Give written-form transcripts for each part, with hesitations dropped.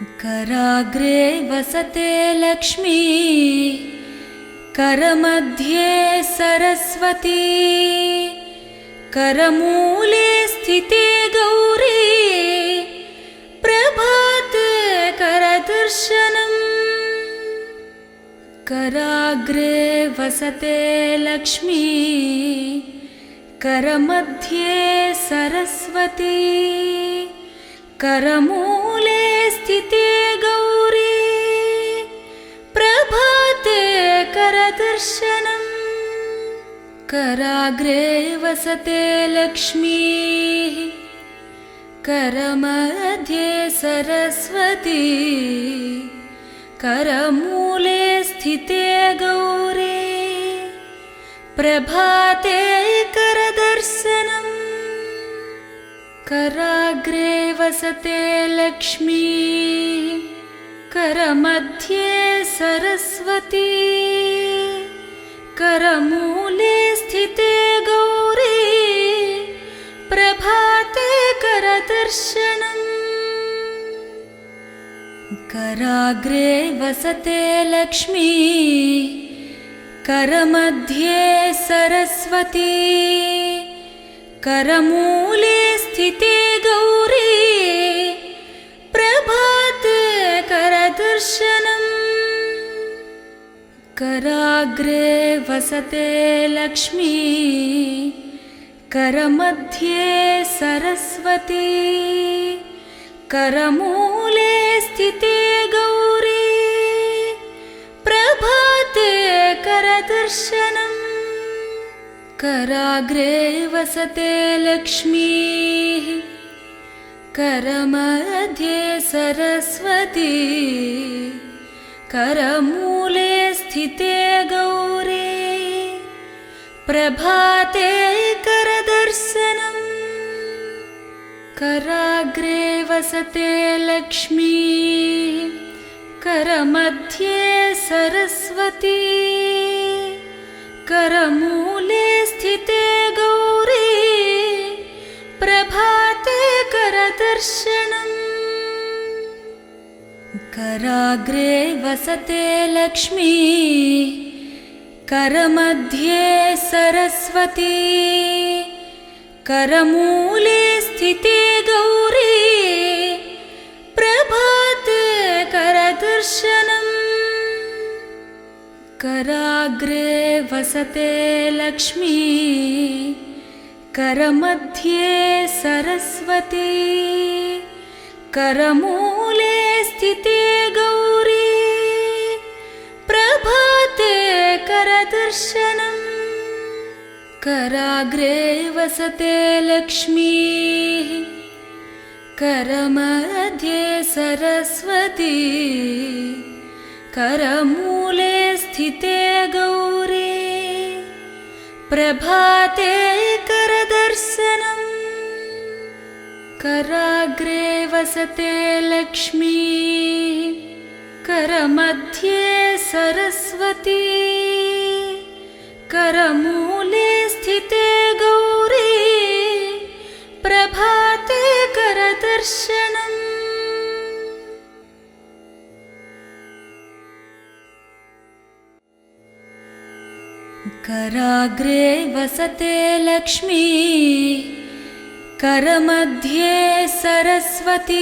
कराग्रे वसते लक्ष्मी, करमध्ये सरस्वती, करमूले स्थिते गौरी, प्रभाते करदर्शनम्। कराग्रे वसते लक्ष्मी, करमध्ये सरस्वती, करमूले स्थिते गौरी, प्रभाते करदर्शनम्। कराग्रे वसते लक्ष्मी, करमध्ये सरस्वती, करमूले स्थिते गौरी, प्रभाते करदर्शनम्। कराग्रे वसते लक्ष्मी, करमध्ये सरस्वती, करमूले स्थिते गौरी, प्रभाते करदर्शनम्। कराग्रे वसते लक्ष्मी, करमध्ये सरस्वती, करमूले स्थिते गौरी, प्रभाते करदर्शनम्। कराग्रे वसते लक्ष्मी, करमध्ये सरस्वती, करमूले स्थिते गौरी, प्रभाते करदर्शनम्। कराग्रे वसते लक्ष्मी, करमध्ये सरस्वती, करमूले स्थिते गौरी, प्रभाते करदर्शनम्। कराग्रे वसते लक्ष्मी, करमध्ये सरस्वती, करमूले स्थिते गौरी, प्रभाते करदर्शनम्। कराग्रे वसते लक्ष्मी, करमध्ये सरस्वती, करमूले स्थिते गौरी, प्रभाते करदर्शनम्। कराग्रे वसते लक्ष्मी, करमध्ये सरस्वती, करमूले स्थिते गौरी, प्रभाते करदर्शनम्। कराग्रे वसते लक्ष्मी, करमध्ये सरस्वती, करमूले स्थिते गौरी, प्रभाते करदर्शनम्। कराग्रे वसते लक्ष्मी, करमध्ये सरस्वती, करमूले स्थिते गौरी, प्रभाते करदर्शनम्। कराग्रे वसते लक्ष्मी, करमध्ये सरस्वती,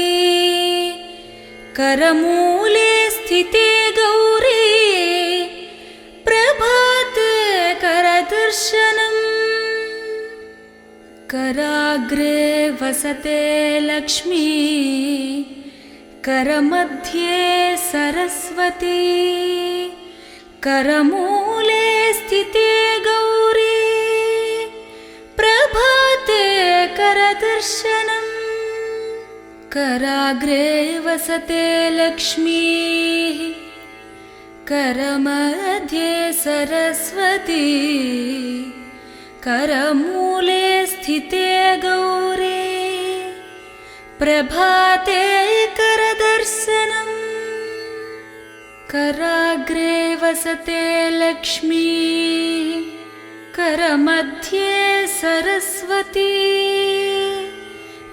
करमूले स्थिते गौरी, प्रभाते करदर्शनम्। कराग्रे वसते लक्ष्मी, करमध्ये सरस्वती, करमूले स्थिते गौरी, प्रभाते करदर्शनम्। कराग्रे वसते लक्ष्मी, करमध्ये सरस्वती, करमूले स्थिते गौरी, प्रभाते करदर्शनम्। कराग्रे वसते लक्ष्मी, करमध्ये सरस्वती,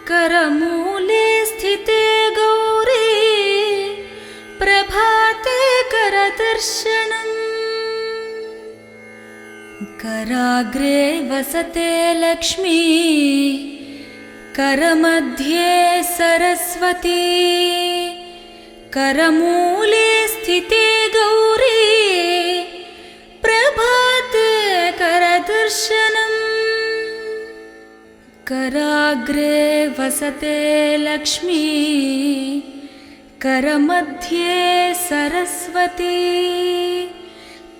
करमूले स्थिते गौरी, करदर्शनम् कराग्रे वसते लक्ष्मी करमध्ये सरस्वती करमूले स्थिते गौरी प्रभाते करदर्शनम् कराग्रे वसते लक्ष्मी करमध्ये सरस्वती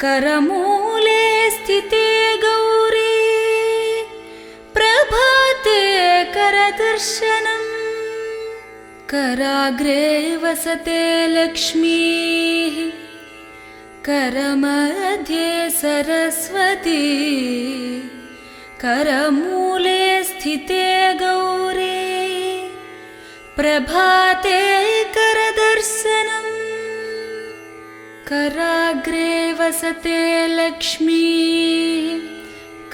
करमूले स्थिते गौरी प्रभाते करदर्शनम् कराग्रे वसते लक्ष्मी करमध्ये सरस्वती करमूले स्थिते गौरी प्रभाते करदर्शनम् कराग्रे वसते लक्ष्मी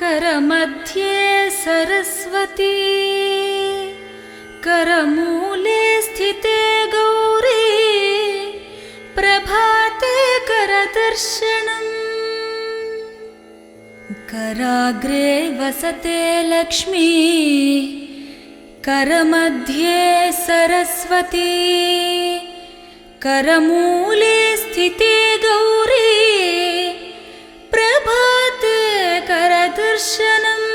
करमध्ये सरस्वती करमूले स्थिते गौरी प्रभाते करदर्शनम् कराग्रे वसते लक्ष्मी करमध्ये सरस्वती करमूले स्थिते गौरी प्रभाते करदर्शनम्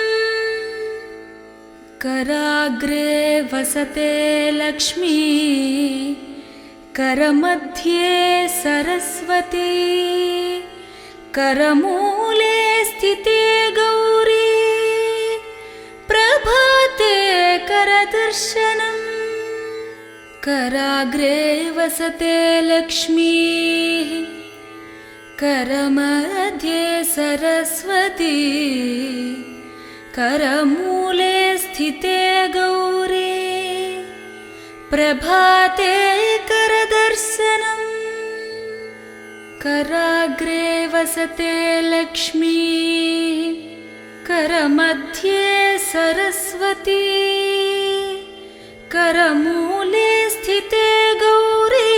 कराग्रे वसते लक्ष्मी करमध्ये सरस्वती करमूले स्थिते गौरी प्रभाते करदर्शनम् कराग्रे वसते लक्ष्मी करमध्ये सरस्वती करमूले स्थिते गौरी प्रभाते करदर्शनम् कराग्रे वसते लक्ष्मी करमध्ये सरस्वती करमूले स्थिते गौरी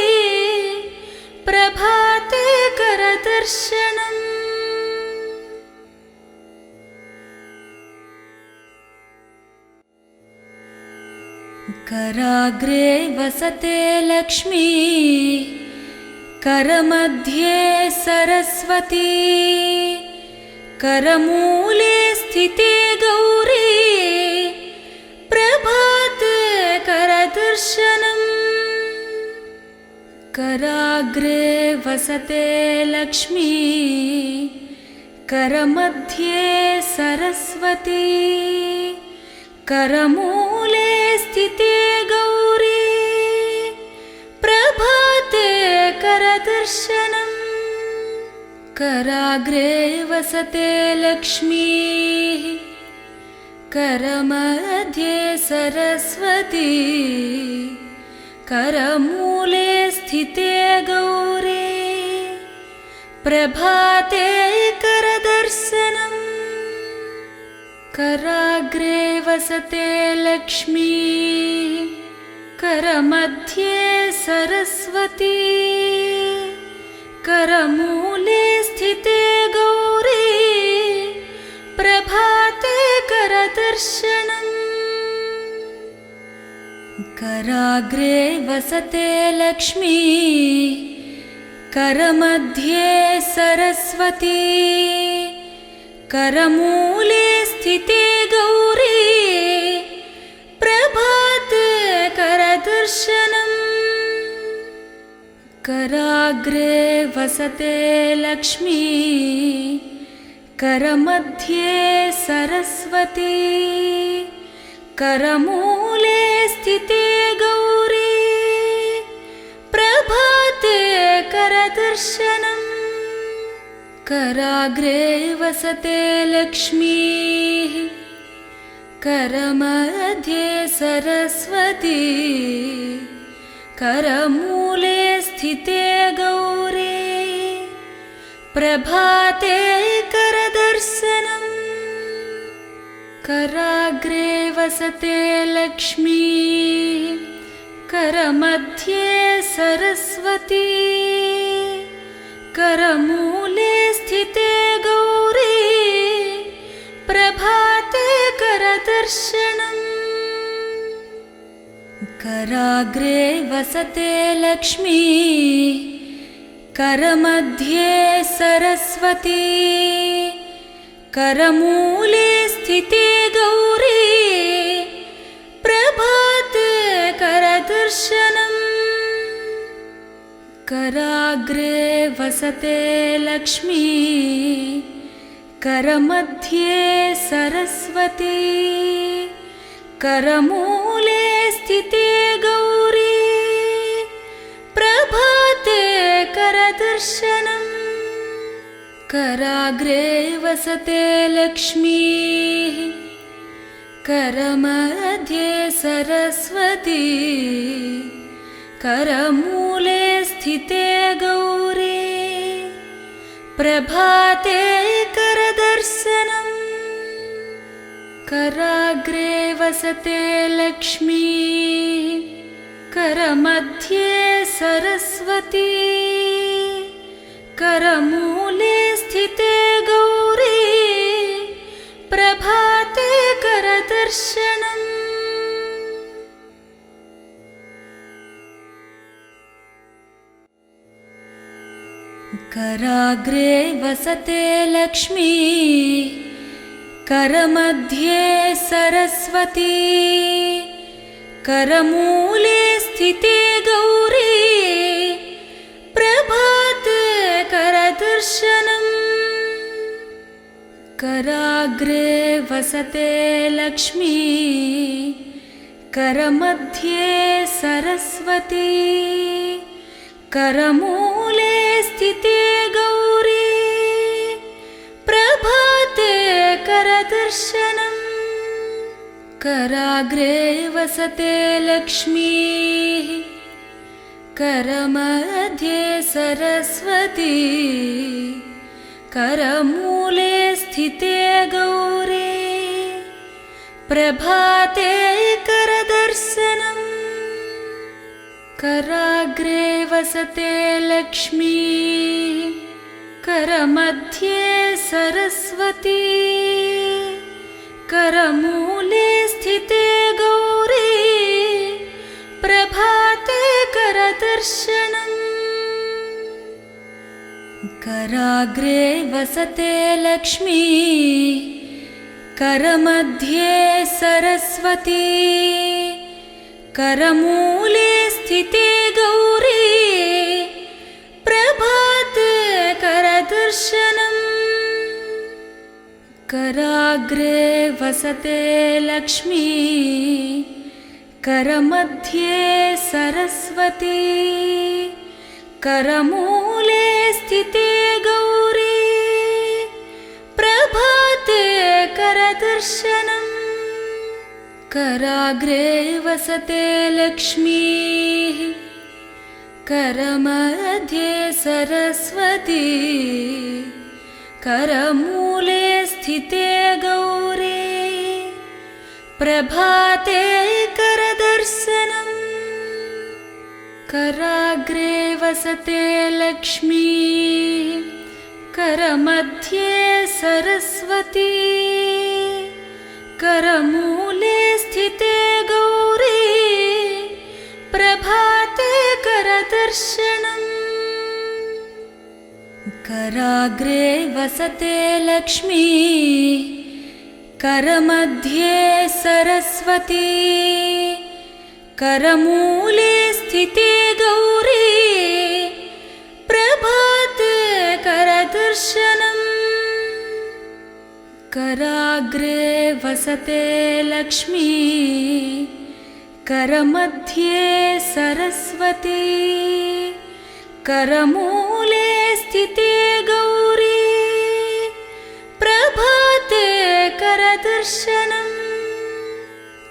प्रभाते करदर्शनम् कराग्रे वसते लक्ष्मी करमध्ये सरस्वती करमूले स्थिते गौरी प्रभाते करदर्शनम् कराग्रे वसते लक्ष्मी करमध्ये सरस्वती करमूले स्थिते गौरी प्रभाते करदर्शनम् कराग्रे वसते लक्ष्मी करमध्ये सरस्वती करमूले स्थिते गौरी प्रभाते करदर्शनम् कराग्रे वसते लक्ष्मी करमध्ये सरस्वती करमूले स्थिते गौरी प्रभाते करदर्शनम् कराग्रे वसते लक्ष्मी करमध्ये सरस्वती करमूले स्थिते गौरी प्रभाते करदर्शनम् कराग्रे वसते लक्ष्मी करमध्ये सरस्वती करमूले स्थिते गौरी प्रभाते करदर्शनम् कराग्रे वसते लक्ष्मी करमध्ये सरस्वती करमूले स्थिते गौरी प्रभाते करदर्शनम् कराग्रे वसते लक्ष्मी करमध्ये सरस्वती करमूले स्थिते गौरी प्रभाते करदर्शनम् कराग्रे वसते लक्ष्मी करमध्ये सरस्वती करमूले स्थिते गौरी प्रभाते करदर्शनम् कराग्रे वसते लक्ष्मी करमध्ये सरस्वती करमूले स्थिते गौरी प्रभाते करदर्शनम् कराग्रे वसते लक्ष्मी करमध्ये सरस्वती करमूले स्थिते गौरी प्रभाते करदर्शनम् कराग्रे वसते लक्ष्मी करमध्ये सरस्वती करमूले स्थिते गौरी प्रभाते करदर्शनम् कराग्रे वसते लक्ष्मी करमध्ये सरस्वती करमूले स्थिते गौरी प्रभाते करदर्शनम् कराग्रे वसते लक्ष्मी करमध्ये सरस्वती करमूले स्थिते गौरी प्रभाते करदर्शनम् कराग्रे वसते लक्ष्मी करमध्ये सरस्वती करमूले स्थिते गौरी प्रभाते करदर्शनम् कराग्रे वसते लक्ष्मी करमध्ये सरस्वती करमूले स्थिते गौरी प्रभाते करदर्शनम् कराग्रे वसते लक्ष्मी करमध्ये सरस्वती करमूले स्थिते गौरी प्रभाते करदर्शनम् कराग्रे वसते लक्ष्मी करमध्ये सरस्वती करमूले स्थिते गौरी प्रभाते करदर्शनम् कराग्रे वसते लक्ष्मी करमध्ये सरस्वती करमूले स्थिते गौरी प्रभाते करदर्शनम् कराग्रे वसते लक्ष्मी करमध्ये सरस्वती करमूले स्थिते गौरी प्रभाते करदर्शनम् कराग्रे वसते लक्ष्मी करमध्ये सरस्वती करमूले स्थिते गौरी प्रभाते करदर्शनम् कराग्रे वसते लक्ष्मी करमध्ये सरस्वती करमूले स्थिते गौरी प्रभाते करदर्शनम्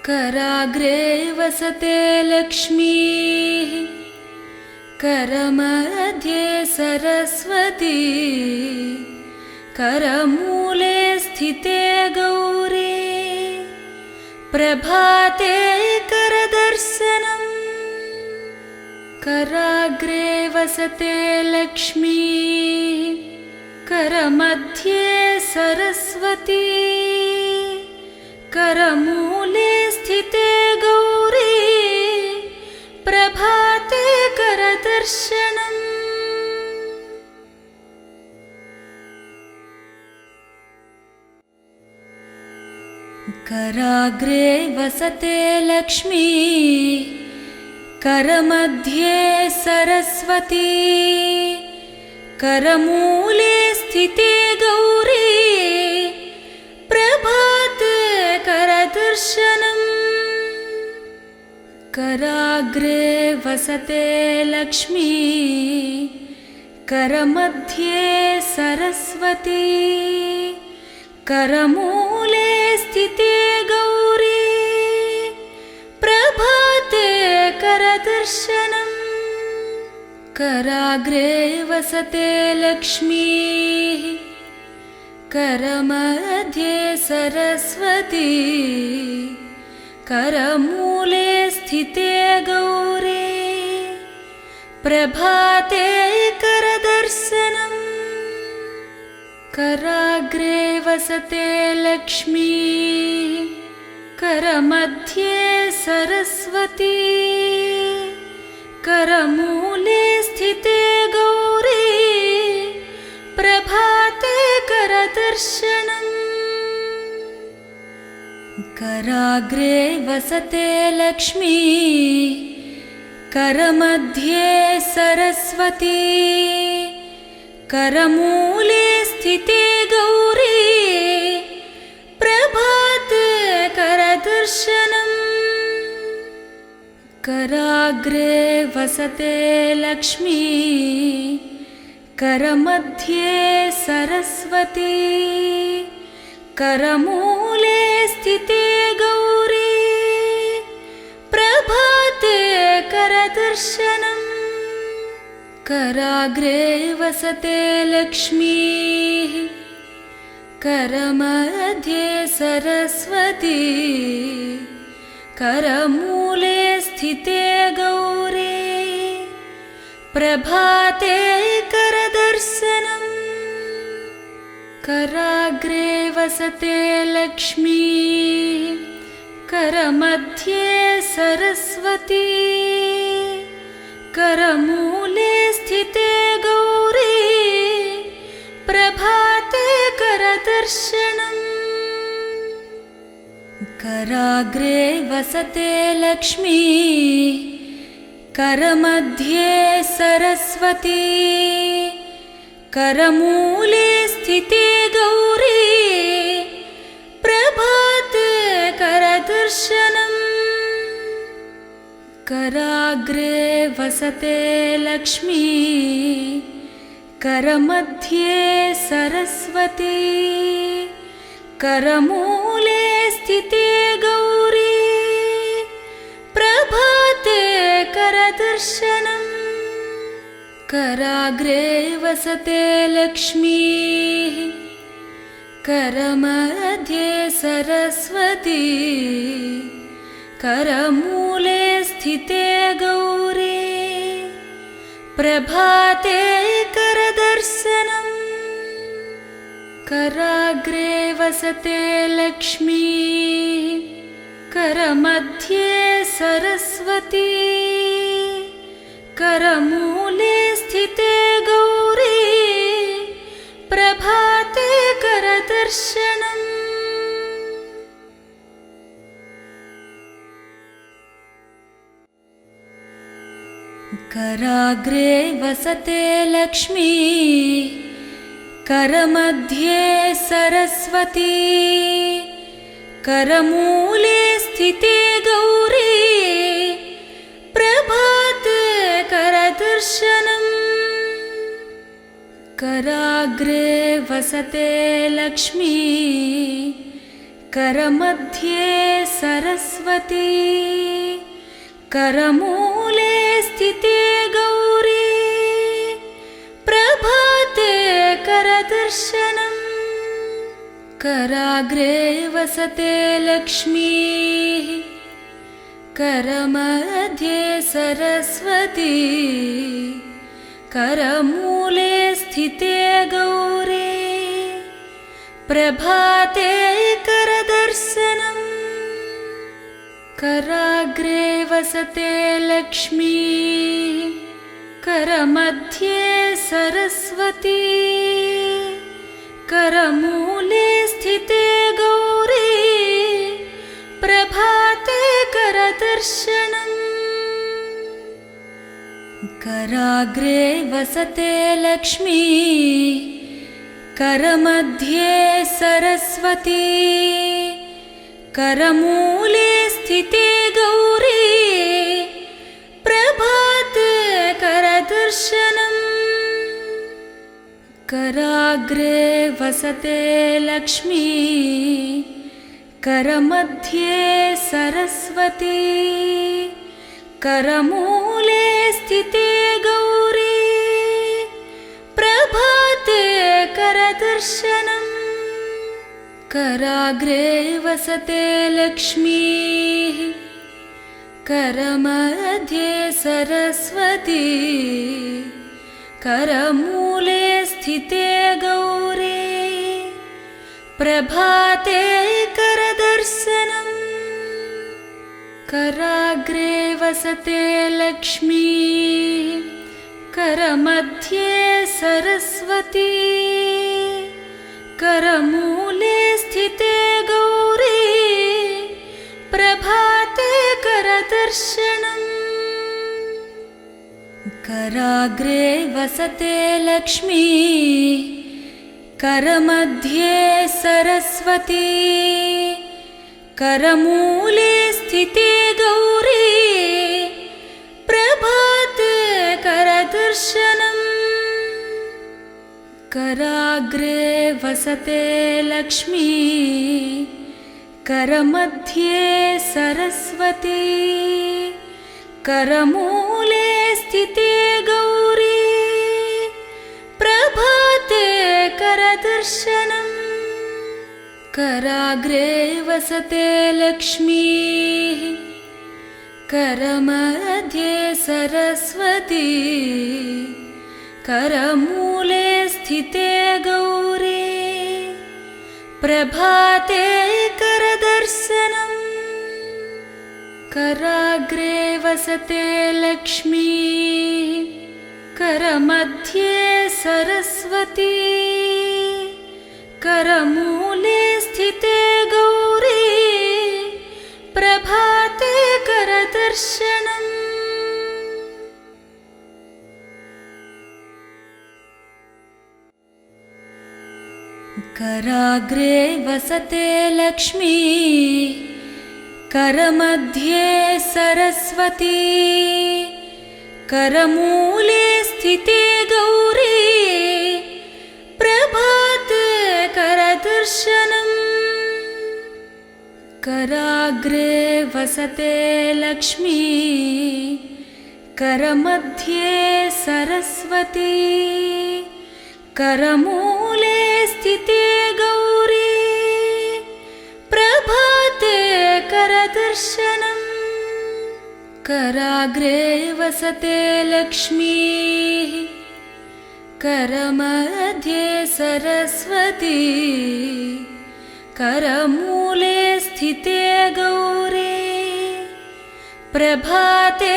कराग्रे वसते लक्ष्मी करमध्ये सरस्वती करमूले स्थिते गौरी प्रभाते करदर्शनम् कराग्रे वसते लक्ष्मी करमध्ये सरस्वती करमूले स्थिते गौरी प्रभाते करदर्शनम् कराग्रे वसते लक्ष्मी करमध्ये सरस्वती करमूले स्थिते गौरी प्रभाते करदर्शनम् कराग्रे वसते लक्ष्मी करमध्ये सरस्वती करमूले स्थिते गौरी प्रभाते करदर्शनम् कराग्रे वसते लक्ष्मी करमध्ये सरस्वती करमूले स्थिते गौरी प्रभाते करदर्शनम् कराग्रे वसते लक्ष्मी करमध्ये सरस्वती करमूले स्थिते गौरी प्रभाते करदर्शनम् कराग्रे वसते लक्ष्मी करमध्ये सरस्वती करमूले स्थिते गौरी प्रभाते करदर्शनम् कराग्रे वसते लक्ष्मी करमध्ये सरस्वती करमूले स्थिते गौरी प्रभाते करदर्शनम् कराग्रे वसते लक्ष्मी करमध्ये सरस्वती करमूले स्थिते गौरी प्रभाते करदर्शनम् कराग्रे वसते लक्ष्मी करमध्ये सरस्वती करमूले स्थिते गौरी प्रभाते करदर्शनम् कराग्रे वसते लक्ष्मी करमध्ये सरस्वती करमूले स्थिते गौरी प्रभाते करदर्शनम् कराग्रे वसते लक्ष्मी करमध्ये सरस्वती करमूले स्थिते गौरी प्रभाते करदर्शनम् कराग्रे वसते लक्ष्मी करमध्ये सरस्वती करमूले स्थिते गौरी प्रभाते करदर्शनम् कराग्रे वसते लक्ष्मी करमध्ये सरस्वती करमूले स्थिते गौरी प्रभाते करदर्शनम् कराग्रे वसते लक्ष्मी करमध्ये सरस्वती करमूले स्थिते गौरी प्रभाते करदर्शनम् कराग्रे वसते लक्ष्मी करमध्ये सरस्वती करमूले स्थिते गौरी प्रभाते करदर्शनम् कराग्रे वसते लक्ष्मी करमध्ये सरस्वती करमूले स्थिते गौरी प्रभाते करदर्शनम् कराग्रे वसते लक्ष्मी करमध्ये सरस्वती करमूले स्थिते गौरी प्रभाते करदर्शनम् कराग्रे वसते लक्ष्मी करमध्ये सरस्वती करमूले स्थिते गौरी प्रभाते करदर्शनम् कराग्रे वसते लक्ष्मी करमध्ये सरस्वती करमूले स्थिते गौरी प्रभाते करदर्शनम् कराग्रे वसते लक्ष्मी करमध्ये सरस्वती करमूले स्थिते गौरी प्रभाते करदर्शनम् कराग्रे वसते लक्ष्मी करमध्ये सरस्वती करमूले स्थिते गौरी प्रभाते करदर्शनम् कराग्रे वसते लक्ष्मी करमध्ये सरस्वती करमूले स्थिते गौरी प्रभाते करदर्शनम् कराग्रे वसते लक्ष्मी करमध्ये सरस्वती करमूले स्थिते गौरी प्रभाते करदर्शनम् कराग्रे वसते लक्ष्मी करमध्ये सरस्वती करमूले स्थिते गौरी प्रभाते करदर्शनम् कराग्रे वसते लक्ष्मी करमध्ये सरस्वती करमूले स्थिते गौरी प्रभाते करदर्शनम् कराग्रे वसते लक्ष्मी करमध्ये सरस्वती करमूले स्थिते गौरी प्रभाते करदर्शनम् कराग्रे वसते लक्ष्मी करमध्ये सरस्वती करमूले स्थिते गौरी प्रभाते करदर्शनम् कराग्रे वसते लक्ष्मी करमध्ये सरस्वती करमूले स्थिते गौरी प्रभाते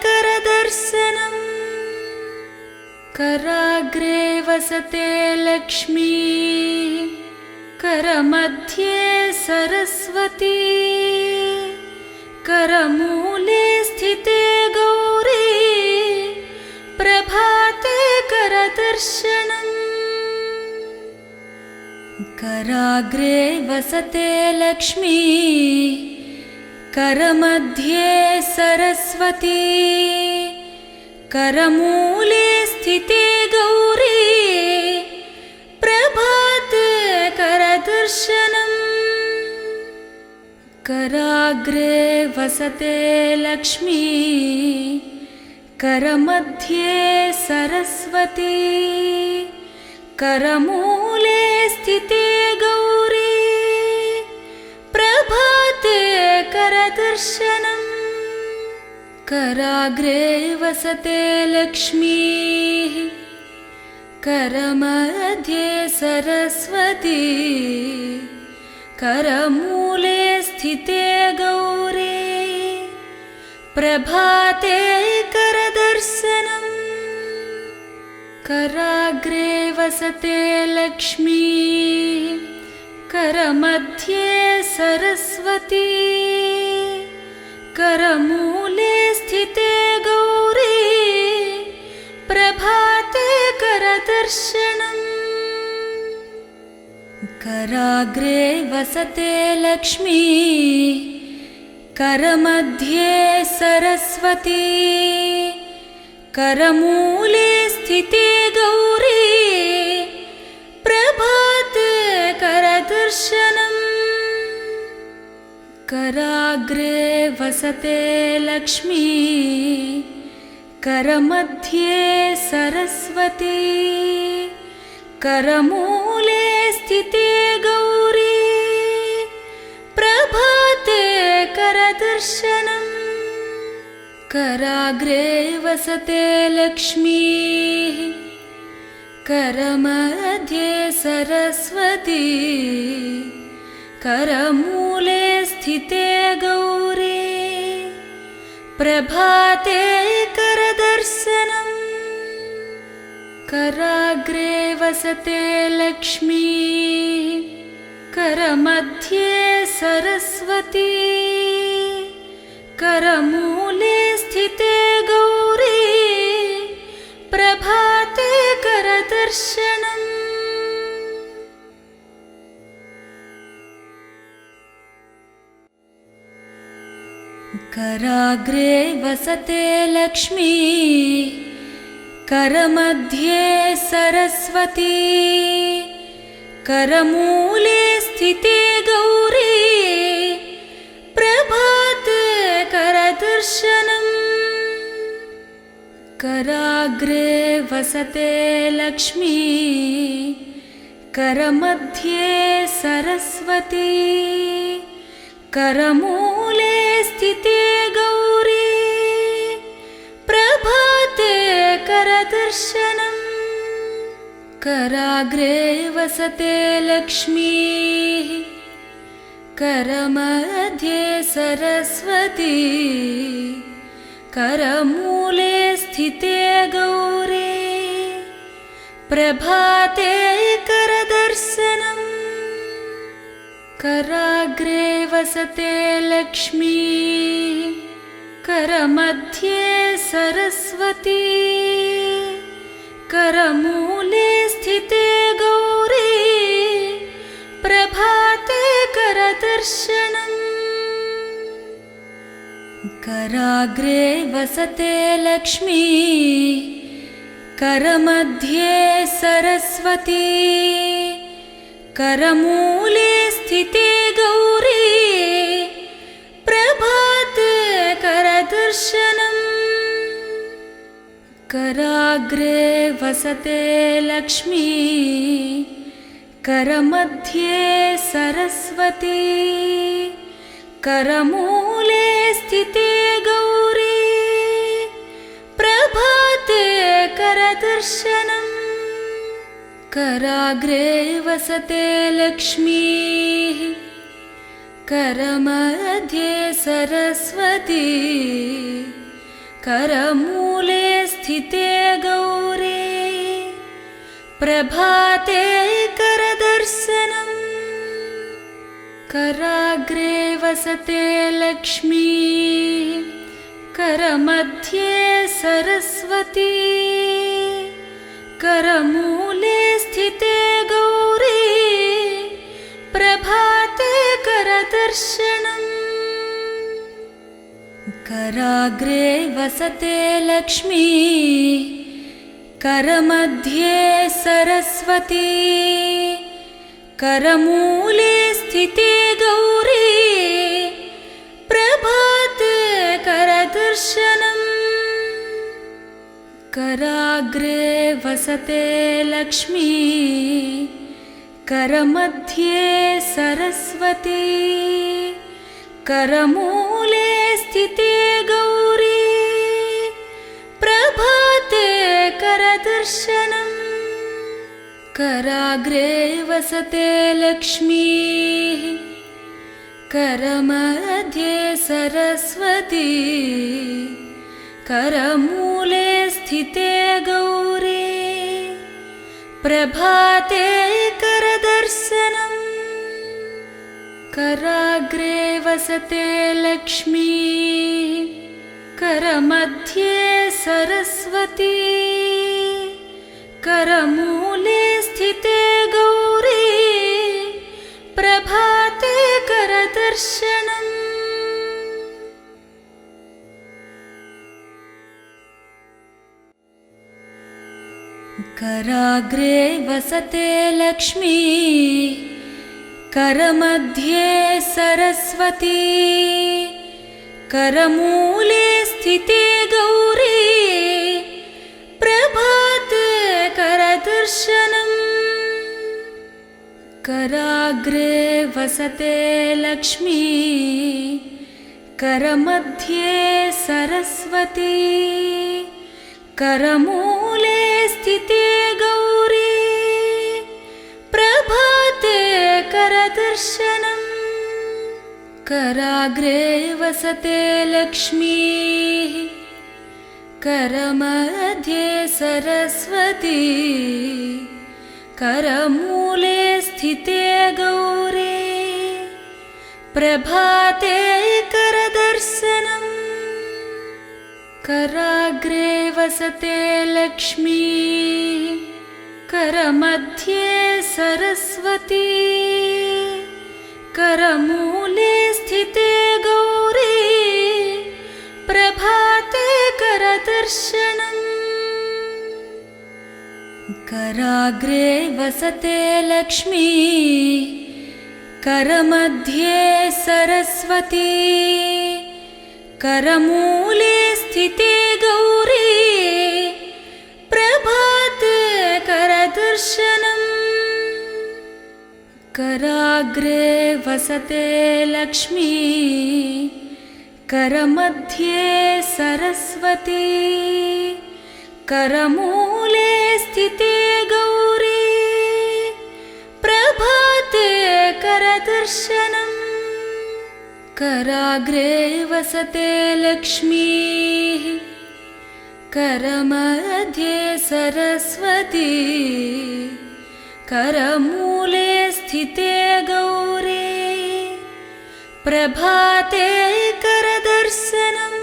करदर्शनम् कराग्रे वसते लक्ष्मी करमध्ये सरस्वती करमूले स्थिते गौरी प्रभाते करदर्शनम् कराग्रे वसते लक्ष्मी करमध्ये सरस्वती करमूले स्थिते गौरी प्रभाते करदर्शनम् कराग्रे वसते लक्ष्मी करमध्ये सरस्वती करमूले स्थिते गौरी प्रभाते करदर्शनम् कराग्रे वसते लक्ष्मीः करमध्ये सरस्वती करमूले स्थिते गौरी प्रभाते करदर्शनम् कराग्रे वसते लक्ष्मीः करमध्ये सरस्वती करमूले स्थिते गौरी प्रभाते करदर्शनम् कराग्रे वसते लक्ष्मी करमध्ये सरस्वती करमूले स्थिते गौरी प्रभाते करदर्शनम् कराग्रे वसते लक्ष्मी करमध्ये सरस्वती करमूले स्थिते गौरी प्रभाते करदर्शनम् कराग्रे वसते लक्ष्मीः करमध्ये सरस्वती करमूले स्थिते गौरी प्रभाते करदर्शनम् कराग्रे वसते लक्ष्मीः करमध्ये सरस्वती करमूले स्थिते गौरी प्रभाते करदर्शनम् कराग्रे वसते लक्ष्मी करमध्ये सरस्वती करमूले स्थिते गौरी प्रभाते करदर्शनम् कराग्रे वसते लक्ष्मी करमध्ये सरस्वती करमूले स्थिते गौरी प्रभाते करदर्शनम् कराग्रे वसते लक्ष्मीः करमध्ये सरस्वती करमूले स्थिते गौरी प्रभाते करदर्शनम् कराग्रे वसते लक्ष्मीः करमध्ये सरस्वती करमूले स्थिते गौरी प्रभाते करदर्शनम् कराग्रे वसते लक्ष्मीः करमध्ये सरस्वती करमूले स्थिते गौरी प्रभाते करदर्शनम् कराग्रे वसते लक्ष्मी करमध्ये सरस्वती करमूले स्थिते गौरी प्रभाते करदर्शनम् कराग्रे वसते लक्ष्मीः करमध्ये सरस्वती करमूले स्थिते गौरी प्रभाते करदर्शनम् कराग्रे वसते लक्ष्मीः करमध्ये सरस्वती करमूले स्थिते गौरी प्रभाते करदर्शनम् कराग्रे वसते लक्ष्मीः करमध्ये सरस्वती करमूले स्थिते गौरी प्रभाते करदर्शनम् कराग्रे वसते लक्ष्मीः करमध्ये सरस्वती करमूले स्थिते गौरी करदर्शनम् कराग्रे वसते लक्ष्मीः करमध्ये सरस्वती करमूले स्थिते गौरी प्रभाते करदर्शनम् कराग्रे वसते लक्ष्मीः करमध्ये सरस्वती करमूले स्थिते गौरी प्रभाते करदर्शनम् कराग्रे वसते लक्ष्मी करमध्ये सरस्वती करमूले स्थिते गौरी प्रभाते करदर्शनम् कराग्रे वसते लक्ष्मी करमध्ये सरस्वती करमूले स्थिते गौरी प्रभाते करदर्शनम् कराग्रे वसते लक्ष्मीः करमध्ये सरस्वती करमूले स्थिते गौरी प्रभाते करदर्शनम् कराग्रे वसते लक्ष्मीः करमध्ये सरस्वती करमूले स्थिते गौरी प्रभाते करदर्शनम् कराग्रे वसते लक्ष्मी करमध्ये सरस्वती करमूले स्थिते गौरी प्रभाते करदर्शनम् कराग्रे वसते लक्ष्मी करमध्ये सरस्वती करमूले स्थिते गौरी प्रभाते करदर्शनम् कराग्रे वसते लक्ष्मीः करमध्ये सरस्वती करमूले स्थिते गौरी प्रभाते करदर्शनम्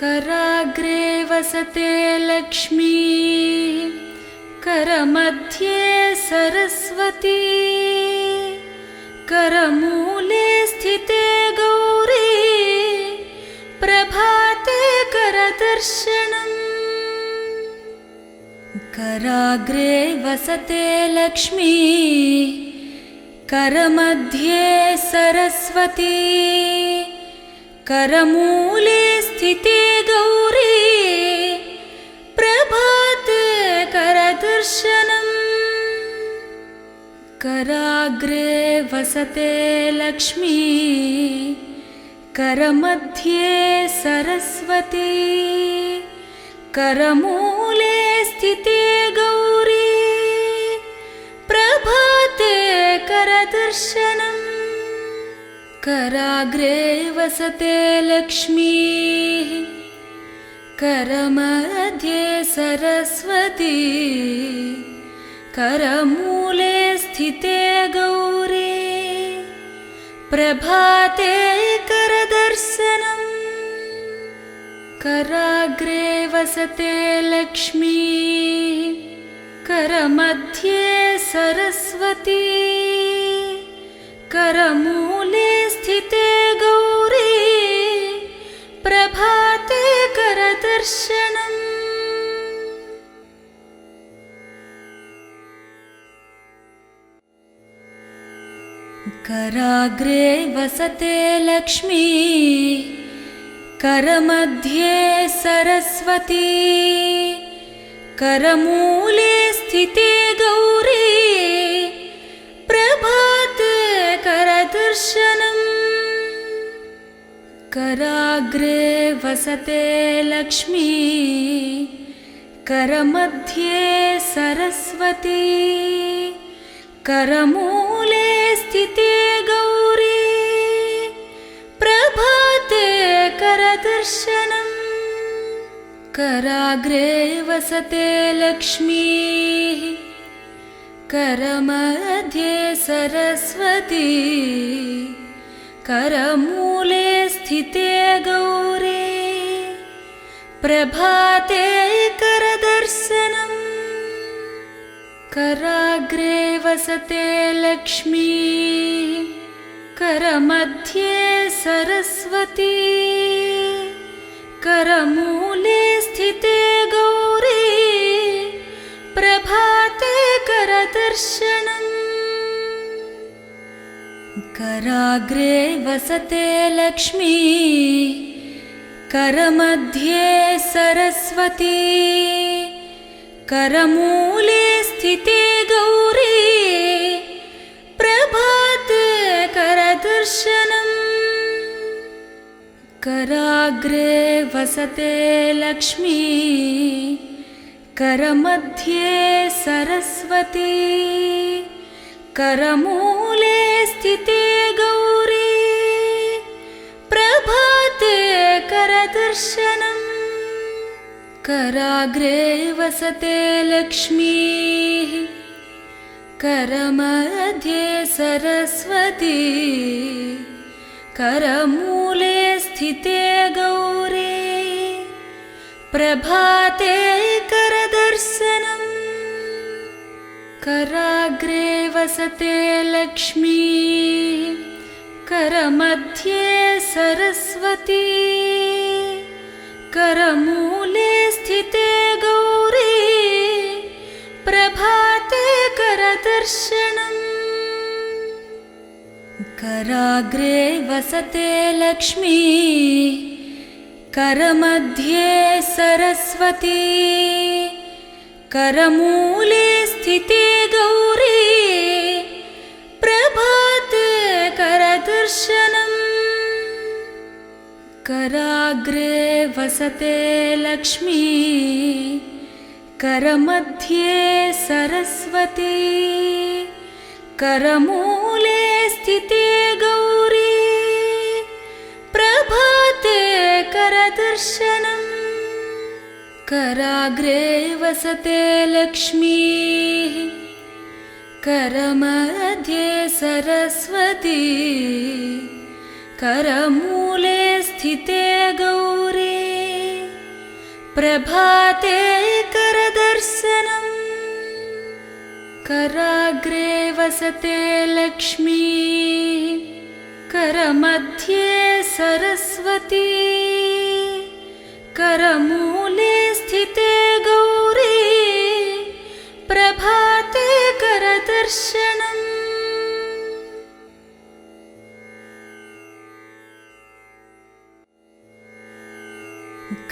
कराग्रे वसते लक्ष्मीः करमध्ये सरस्वती करमूले स्थिते गौरी प्रभाते करदर्शनम् कराग्रे वसते लक्ष्मी करमध्ये सरस्वती करमूले स्थिते गौरी प्रभाते करदर्शनम् कराग्रे वसते लक्ष्मी करमध्ये सरस्वती करमूले स्थिते गौरी प्रभाते करदर्शनम् कराग्रे वसते लक्ष्मीः करमध्ये सरस्वती करमूले स्थिते गौरी प्रभाते करदर्शनम् कराग्रे वसते लक्ष्मीः करमध्ये सरस्वती करमूले स्थिते गौरी प्रभाते करदर्शनम् कराग्रे वसते लक्ष्मी करमध्ये सरस्वती करमूले स्थिते गौरी प्रभाते करदर्शनम् कराग्रे वसते लक्ष्मी करमध्ये सरस्वती करमूले स्थिते गौरी प्रभाते करदर्शनम् कराग्रे वसते लक्ष्मीः करमध्ये सरस्वती करमूले स्थिते गौरी प्रभाते करदर्शनम् कराग्रे वसते लक्ष्मीः करमध्ये सरस्वती करमूले स्थिते गौरी प्रभाते करदर्शनम् कराग्रे वसते लक्ष्मीः करमध्ये सरस्वती करमूले स्थिते गौरी प्रभाते करदर्शनम् कराग्रे वसते लक्ष्मीः करमध्ये सरस्वती करमूले स्थिते गौरी प्रभाते करदर्शनम् कराग्रे वसते लक्ष्मीः करमध्ये सरस्वती करमूले स्थिते गौरी प्रभाते करदर्शनम् कराग्रे वसते लक्ष्मीः करमध्ये सरस्वती करमूले स्थिते गौरी प्रभाते करदर्शनम् कराग्रे वसते लक्ष्मीः करमध्ये सरस्वती करमूले स्थिते गौरी प्रभाते करदर्शनम् कराग्रे वसते लक्ष्मीः करमध्ये सरस्वती करमूले स्थिते गौरी प्रभाते करदर्शनम् कराग्रे वसते लक्ष्मीः करमध्ये सरस्वती करमूले स्थिते गौरी प्रभाते करदर्शनम् कराग्रे वसते लक्ष्मीः करमध्ये सरस्वती करमूले स्थिते गौरी प्रभाते करदर्शनम्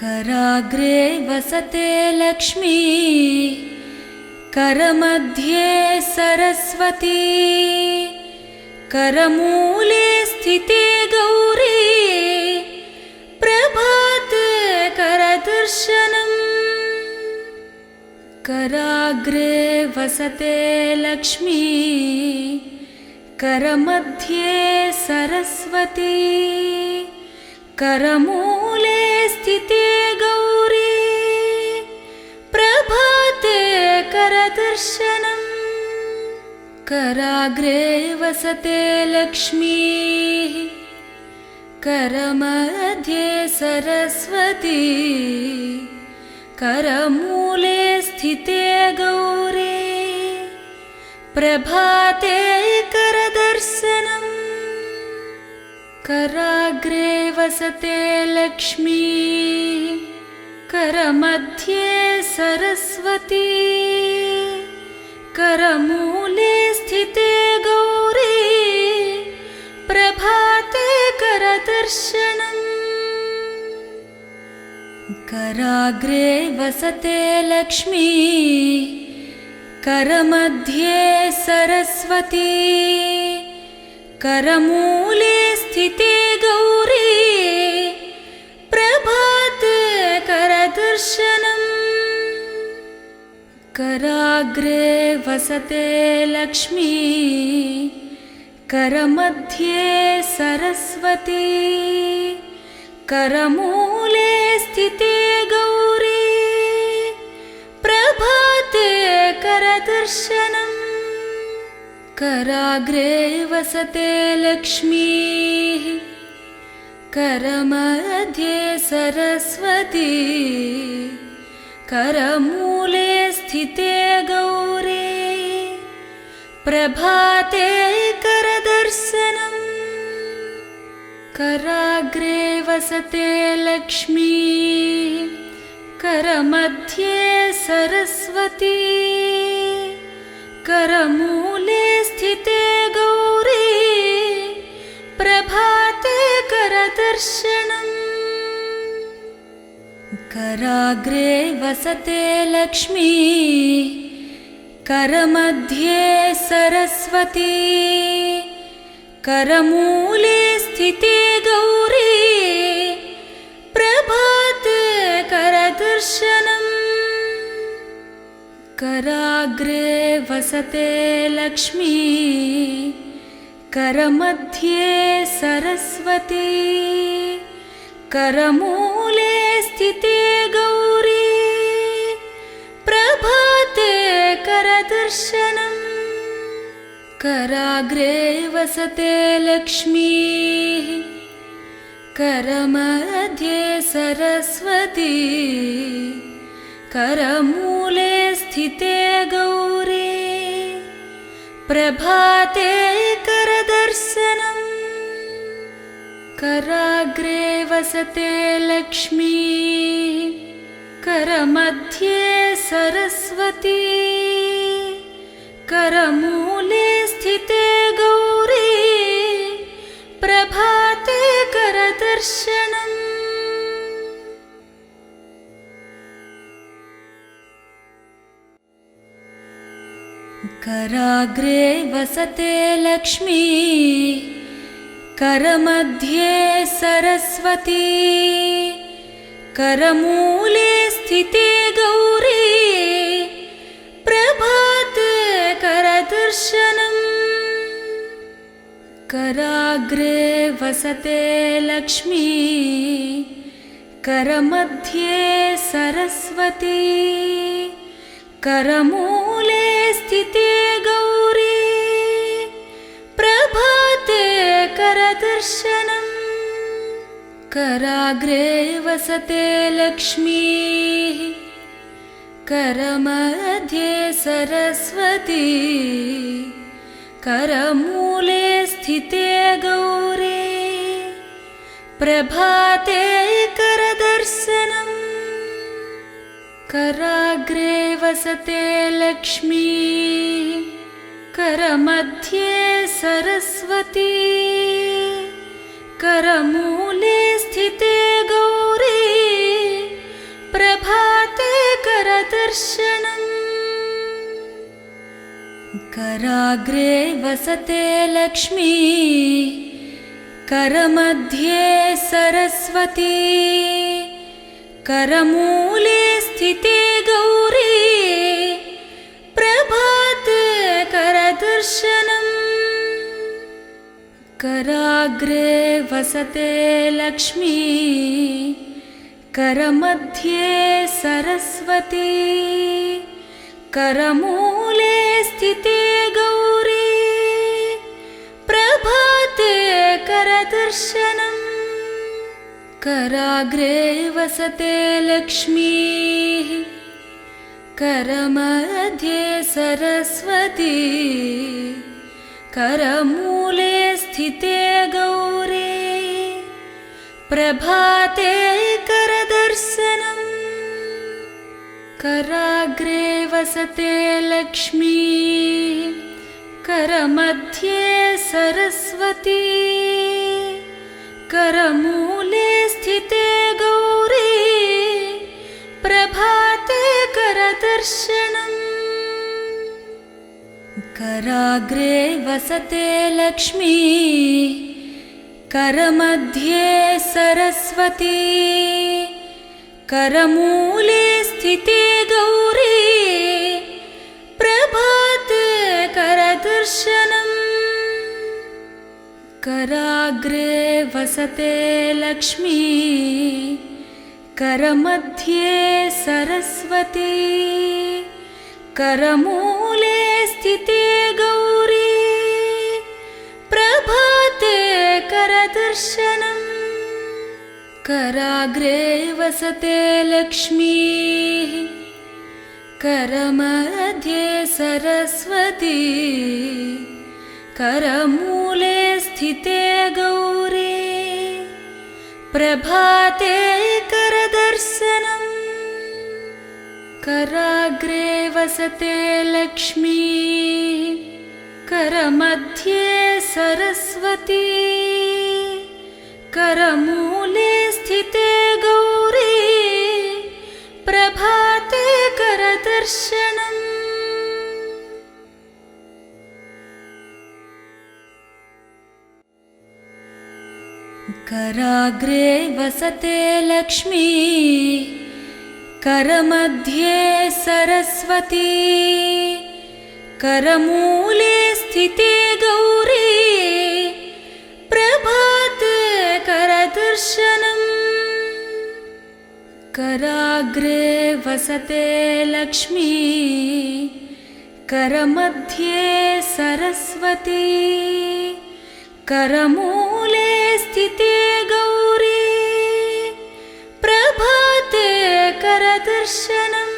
कराग्रे वसते लक्ष्मीः करमध्ये सरस्वती करमूले स्थिते गौरी प्रभाते करदर्शनम् कराग्रे वसते लक्ष्मीः करमध्ये सरस्वती करमूले स्थिते गौरी प्रभाते करदर्शनम् कराग्रे वसते लक्ष्मीः करमध्ये सरस्वती करमूले स्थिते गौरी प्रभाते करदर्शनम् कराग्रे वसते लक्ष्मीः करमध्ये सरस्वती करमूले स्थिते गौरी प्रभाते करदर्शनम् कराग्रे वसते लक्ष्मीः करमध्ये सरस्वती करमूले स्थिते गौरी प्रभाते करदर्शनम् कराग्रे वसते लक्ष्मी करमध्ये सरस्वती करमूले स्थिते गौरी प्रभाते करदर्शनम् कराग्रे वसते लक्ष्मी करमध्ये सरस्वती करमूले स्थिते गौरी प्रभाते करदर्शनम् कराग्रे वसते लक्ष्मी करमध्ये सरस्वती करमूले स्थिते गौरी प्रभाते करदर्शनम् कराग्रे वसते लक्ष्मी करमध्ये सरस्वती करमूले स्थिते गौरी प्रभाते करदर्शनम् कराग्रे वसते लक्ष्मी करमध्ये सरस्वती करमूले स्थिते गौरी प्रभाते करदर्शनम् कराग्रे वसते लक्ष्मी करमध्ये सरस्वती करमूले स्थिते गौरी प्रभाते करदर्शनम् कराग्रे वसते लक्ष्मी करमध्ये सरस्वती करमूले स्थिते गौरी प्रभाते करदर्शनम् कराग्रे वसते लक्ष्मी करमध्ये सरस्वती करमूले स्थिते गौरी प्रभाते करदर्शनम् कराग्रे वसते लक्ष्मी करमध्ये सरस्वती करमूले स्थिते गौरी प्रभाते करदर्शनम् कराग्रे वसते लक्ष्मी करमध्ये सरस्वती करमूले स्थिते गौरी प्रभाते करदर्शनम् कराग्रे वसते लक्ष्मी करमध्ये सरस्वती करमूले स्थिते गौरी प्रभाते करदर्शनम् कराग्रे वसते लक्ष्मी करमध्ये सरस्वती करमूले स्थिते गौरी प्रभाते करदर्शनम् कराग्रे वसते लक्ष्मी करमध्ये सरस्वती करमूले स्थिते गौरी प्रभाते करदर्शनम् कराग्रे वसते लक्ष्मी करमध्ये सरस्वती करमूले स्थिते गौरी प्रभाते करदर्शनम् कराग्रे वसते लक्ष्मी करमध्ये सरस्वती करमूले स्थिते गौरी प्रभाते करदर्शनम् कराग्रे वसते लक्ष्मी करमध्ये सरस्वती करमूले स्थिते गौरी करदर्शनम् कराग्रे वसते लक्ष्मी करमध्ये सरस्वती करमूले स्थिते गौरी प्रभाते करदर्शनम् कराग्रे वसते लक्ष्मी करमध्ये सरस्वती करमूले स्थिते गौरी प्रभाते करदर्शनम् कराग्रे वसते लक्ष्मी करमध्ये सरस्वती करमूले स्थिते गौरी प्रभाते करदर्शनम् कराग्रे वसते लक्ष्मी करमध्ये सरस्वती करमूले स्थिते गौरी प्रभाते करदर्शनम् कराग्रे वसते लक्ष्मी करमध्ये सरस्वती करमूले स्थिते गौरी प्रभाते करदर्शनम्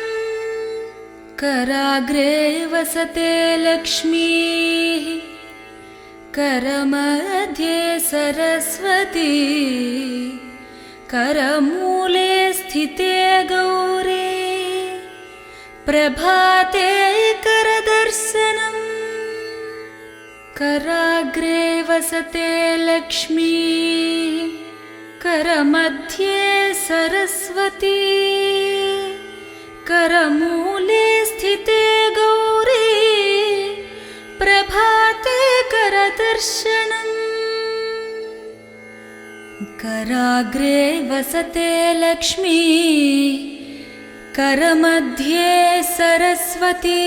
कराग्रे वसते लक्ष्मी करमध्ये सरस्वती करमूले स्थिते गौरी प्रभाते करदर्शनम् कराग्रे वसते लक्ष्मी करमध्ये सरस्वती करमूले स्थिते गौरी प्रभाते करदर्शनम् कराग्रे वसते लक्ष्मी करमध्ये सरस्वती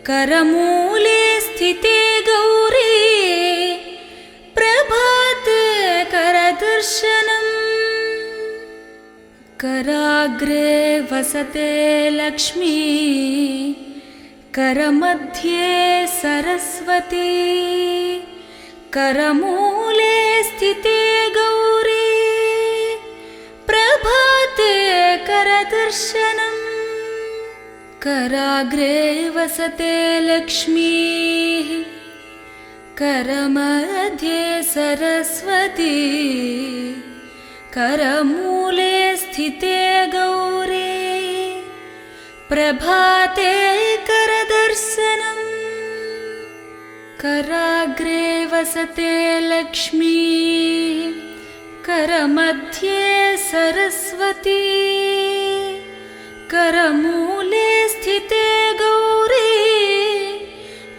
करमूले स्थिते गौरी प्रभाते करदर्शनम् कराग्रे वसते लक्ष्मी करमध्ये सरस्वती करमूले स्थिते गौरी प्रभाते करदर्शनम् कराग्रे वसते लक्ष्मी करमध्ये सरस्वती करमूले स्थिते गौरी प्रभाते करदर्शनम् कराग्रे वसते लक्ष्मी करमध्ये सरस्वती करमूले स्थिते गौरी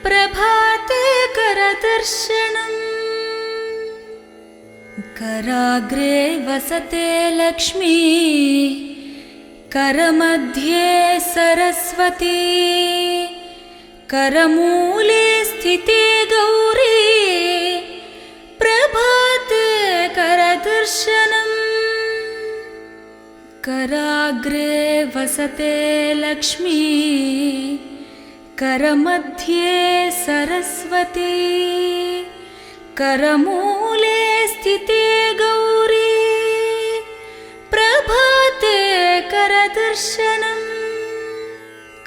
प्रभाते करदर्शनम् कराग्रे वसते लक्ष्मी करमध्ये सरस्वती करमूले स्थिते गौरी प्रभाते करदर्शनम् कराग्रे वसते लक्ष्मी करमध्ये सरस्वती करमूले स्थिते गौरी प्रभाते करदर्शनम्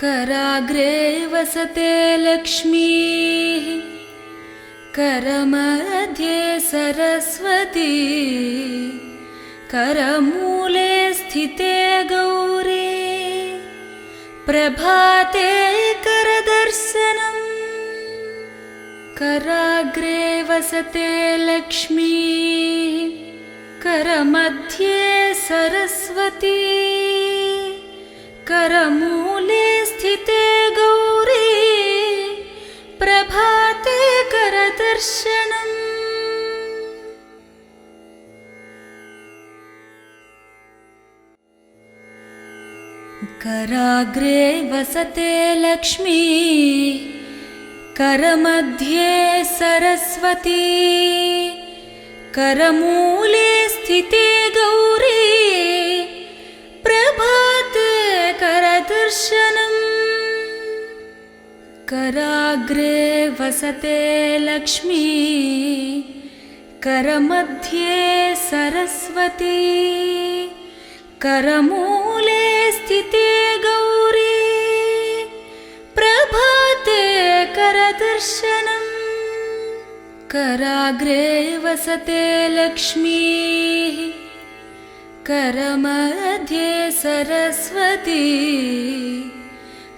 कराग्रे वसते लक्ष्मी करमध्ये सरस्वती करमूले स्थिते गौरी प्रभाते करदर्शनम् कराग्रे वसते लक्ष्मी करमध्ये सरस्वती करमूले स्थिते गौरी प्रभाते करदर्शनम् कराग्रे वसते लक्ष्मी करमध्ये सरस्वती करमूले स्थिते गौरी प्रभाते करदर्शनम् कराग्रे वसते लक्ष्मी करमध्ये सरस्वती करमूले स्थिते गौरी प्रभाते करदर्शनम् कराग्रे वसते लक्ष्मी करमध्ये सरस्वती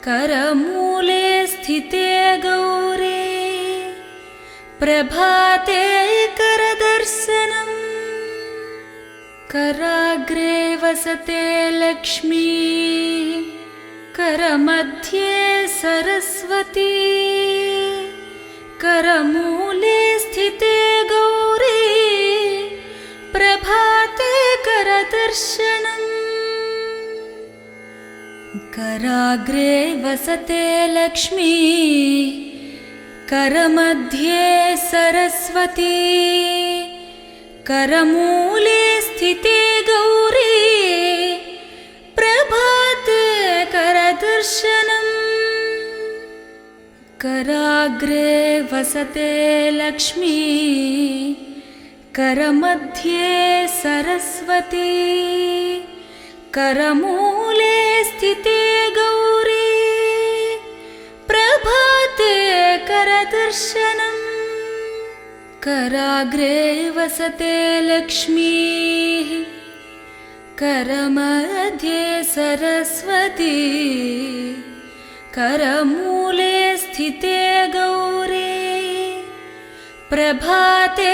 करमूले स्थिते गौरी प्रभाते करदर्शनम् कराग्रे वसते लक्ष्मी करमध्ये सरस्वती करमूले स्थिते गौरी प्रभाते करदर्शनम् कराग्रे वसते लक्ष्मी करमध्ये सरस्वती करमूले स्थिते गौरी प्रभाते करदर्शनम् कराग्रे वसते लक्ष्मी करमध्ये सरस्वती करमूले स्थिते गौरी प्रभाते करदर्शनम् कराग्रे वसते लक्ष्मी करमध्ये सरस्वती करमूले स्थिते गौरी प्रभाते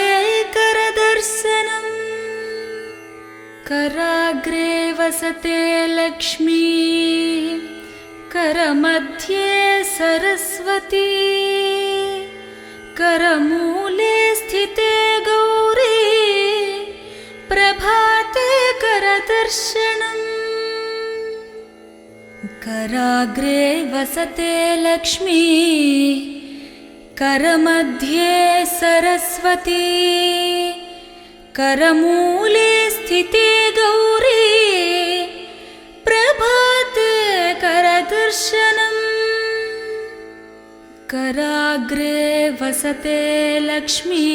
करदर्शनम् कराग्रे वसते लक्ष्मी करमध्ये सरस्वती करमूले स्थिते गौरी प्रभाते करदर्शनम् कराग्रे वसते लक्ष्मी करमध्ये सरस्वती करमूले स्थिते गौरी प्रभाते करदर्शनम् कराग्रे वसते लक्ष्मी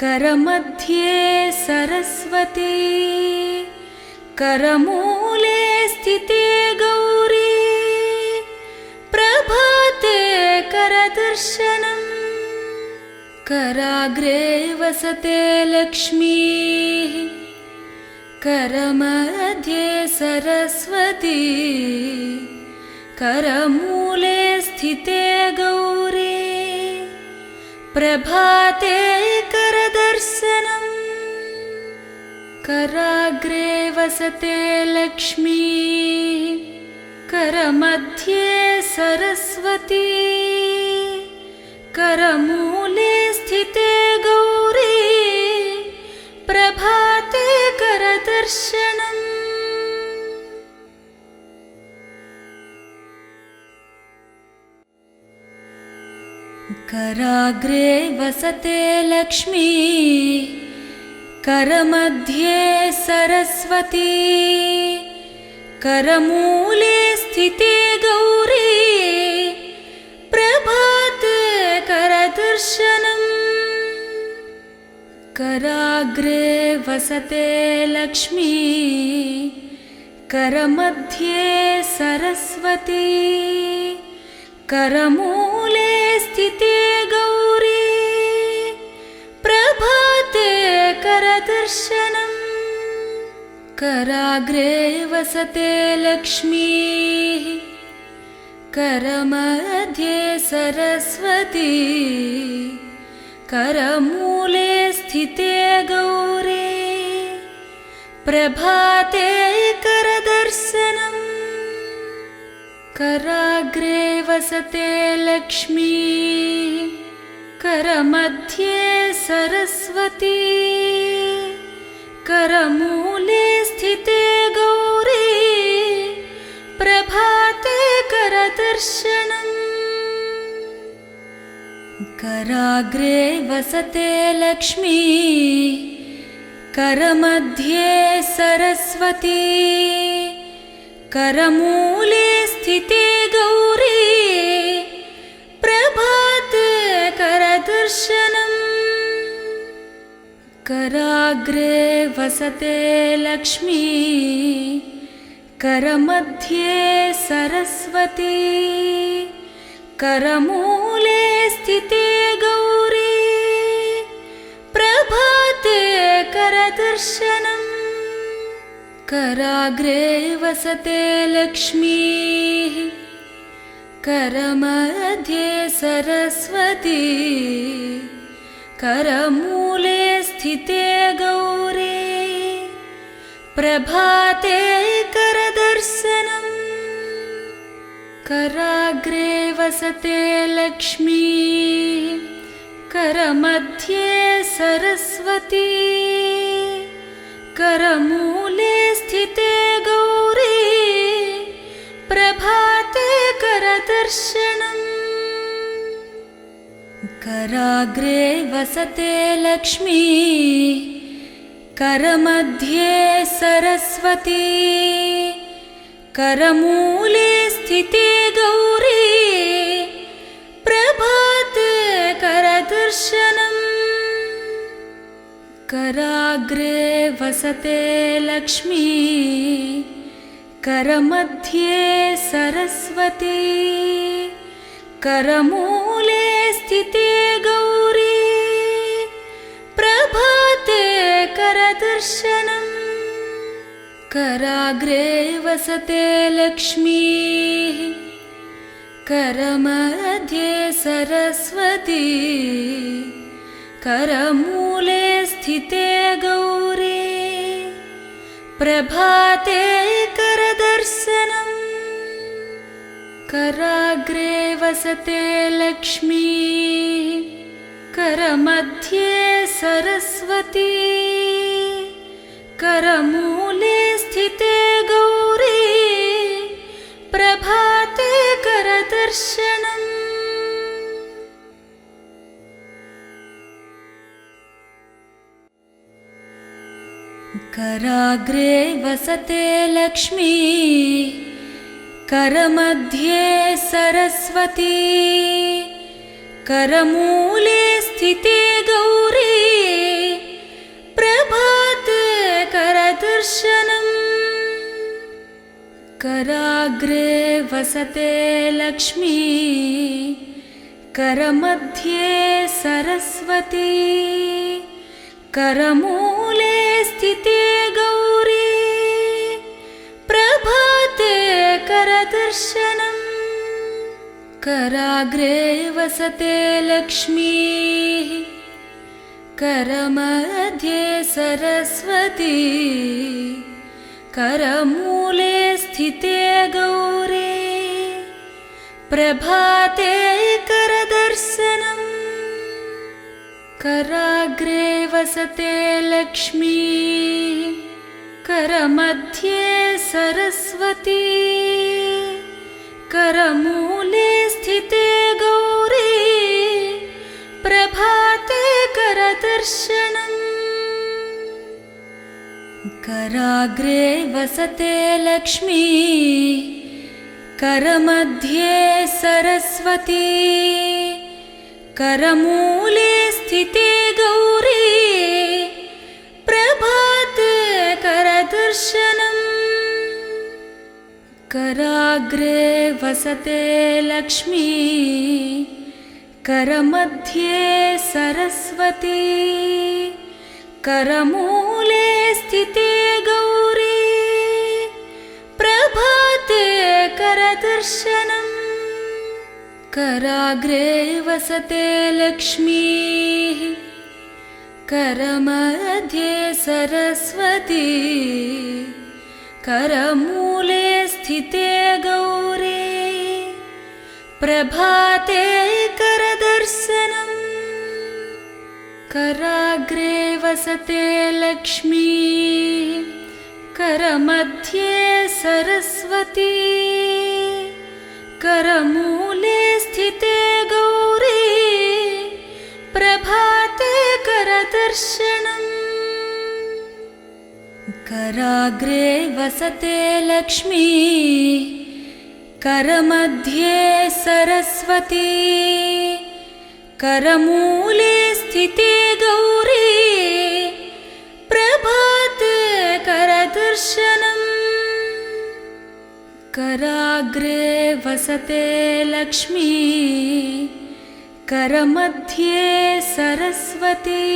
करमध्ये सरस्वती करमूले स्थिते गौरी प्रभाते करदर्शनम् कराग्रे वसते लक्ष्मी करमध्ये सरस्वती करमूले स्थिते गौरी प्रभाते करदर्शनम् कराग्रे वसते लक्ष्मी करमध्ये सरस्वती करमूले स्थिते गौरी प्रभाते करदर्शनम् कराग्रे वसते लक्ष्मी करमध्ये सरस्वती करमूले स्थिते गौरी प्रभाते करदर्शनम् कराग्रे वसते लक्ष्मी करमध्ये सरस्वती करमूले स्थिते गौरी प्रभाते करदर्शनम् कराग्रे वसते लक्ष्मी करमध्ये सरस्वती करमूले स्थिते गौरी प्रभाते करदर्शनम् कराग्रे वसते लक्ष्मी करमध्ये सरस्वती करमूले स्थिते गौरी प्रभाते करदर्शनम् कराग्रे वसते लक्ष्मी करमध्ये सरस्वती करमूले स्थिते गौरी प्रभाते करदर्शनम् कराग्रे वसते लक्ष्मी करमध्ये सरस्वती करमूले स्थिते गौरी प्रभाते करदर्शनम् कराग्रे वसते लक्ष्मी करमध्ये सरस्वती करमूले स्थिते गौरी प्रभाते करदर्शनम् कराग्रे वसते लक्ष्मी करमध्ये सरस्वती करमूले स्थिते गौरी प्रभाते करदर्शनम् कराग्रे वसते लक्ष्मी करमध्ये सरस्वती करमूले स्थिते गौरी प्रभाते करदर्शनम् कराग्रे वसते लक्ष्मी करमध्ये सरस्वती करमूले स्थिते गौरी प्रभाते करदर्शनम् कराग्रे वसते लक्ष्मी करमध्ये सरस्वती करमूले स्थिते गौरी प्रभाते करदर्शनम् कराग्रे वसते लक्ष्मी करमध्ये सरस्वती करमूले स्थिते गौरी प्रभाते करदर्शनम् कराग्रे वसते लक्ष्मी करमध्ये सरस्वती करमूले स्थिते गौरी प्रभाते करदर्शनम् कराग्रे वसते लक्ष्मी करमध्ये सरस्वती करमूले स्थिते गौरी प्रभाते करदर्शनम् कराग्रे वसते लक्ष्मी करमध्ये सरस्वती करमूले स्थिते गौरी प्रभाते करदर्शनम् कराग्रे वसते लक्ष्मी करमध्ये सरस्वती करमूले स्थिते गौरी प्रभाते करदर्शनम् कराग्रे वसते लक्ष्मी करमध्ये सरस्वती करमूले स्थिते गौरी प्रभाते करदर्शनम् कराग्रे वसते लक्ष्मी करमध्ये सरस्वती करमूले स्थिते गौरी प्रभाते करदर्शनम् कराग्रे वसते लक्ष्मी करमध्ये सरस्वती करमूले स्थिते गौरी प्रभाते करदर्शनम् कराग्रे वसते लक्ष्मी करमध्ये सरस्वती करमूले स्थिते गौरी करदर्शनम् कराग्रे वसते लक्ष्मी करमध्ये सरस्वती करमूले स्थिते गौरी प्रभाते करदर्शनम् कराग्रे वसते लक्ष्मी करमध्ये सरस्वती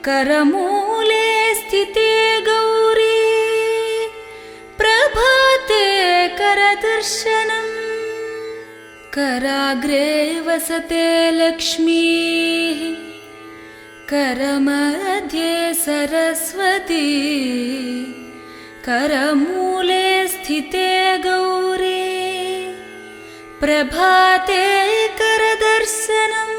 करमूले स्थिते गौरी प्रभाते करदर्शनम् कराग्रे वसते लक्ष्मी करमध्ये सरस्वती करमूले स्थिते गौरी प्रभाते करदर्शनम्